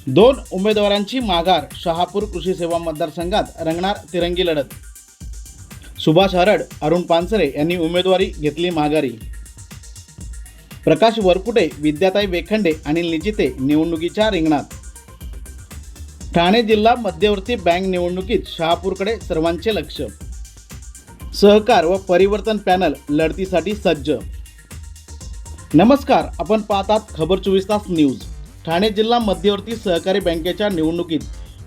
दोन उमेदवारांची माघार. शहापूर कृषी सेवा मतदारसंघात रंगणार तिरंगी लढत. सुभाष हरड, अरुण पानसरे यांनी उमेदवारी घेतली माघारी. प्रकाश वरपुटे, विद्याताई वेखंडे, अनिल निचिते निवडणुकीच्या रिंगणात. ठाणे जिल्हा मध्यवर्ती बँक निवडणुकीत शहापूरकडे सर्वांचे लक्ष. सहकार व परिवर्तन पॅनल लढतीसाठी सज्ज. नमस्कार, आपण पाहतात खबर 24 तास न्यूज. ठाणे जिल्हा मध्यवर्ती सहकारी बँकेच्या निवडणुकीत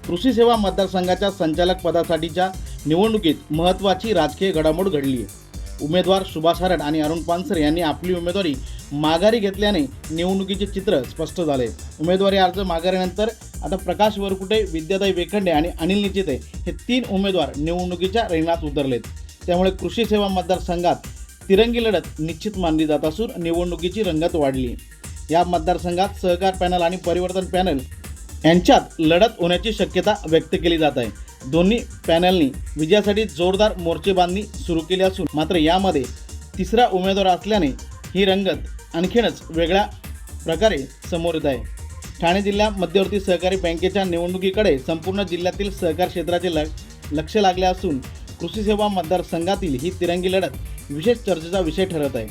कृषी सेवा मतदारसंघाच्या संचालक पदासाठीच्या निवडणुकीत महत्त्वाची राजकीय घडामोड घडली आहे. उमेदवार सुभाष हरड आणि अरुण पानसरे यांनी आपली उमेदवारी माघारी घेतल्याने निवडणुकीचे चित्र स्पष्ट झाले. उमेदवारी अर्ज माघारीनंतर आता प्रकाश वरपुटे, विद्याताई वेखंडे आणि अनिल निचिते हे 3 उमेदवार निवडणुकीच्या रिंगणात उतरलेत. त्यामुळे कृषी सेवा मतदारसंघात तिरंगी लढत निश्चित मानली जात असून निवडणुकीची रंगत वाढली. या मतदारसंघात सहकार पॅनल आणि परिवर्तन पॅनल यांच्यात लढत होण्याची शक्यता व्यक्त केली जात आहे. दोन्ही पॅनलनी विजयासाठी जोरदार मोर्चेबांधणी सुरू केली असून मात्र यामध्ये तिसरा उमेदवार असल्याने ही रंगत आणखीनच वेगळ्या प्रकारे समोर येत आहे. ठाणे जिल्हा मध्यवर्ती सहकारी बँकेच्या निवडणुकीकडे संपूर्ण जिल्ह्यातील सहकार क्षेत्राचे लक्ष लागले असून कृषी सेवा मतदारसंघातील ही तिरंगी लढत विशेष चर्चेचा विषय ठरत आहे.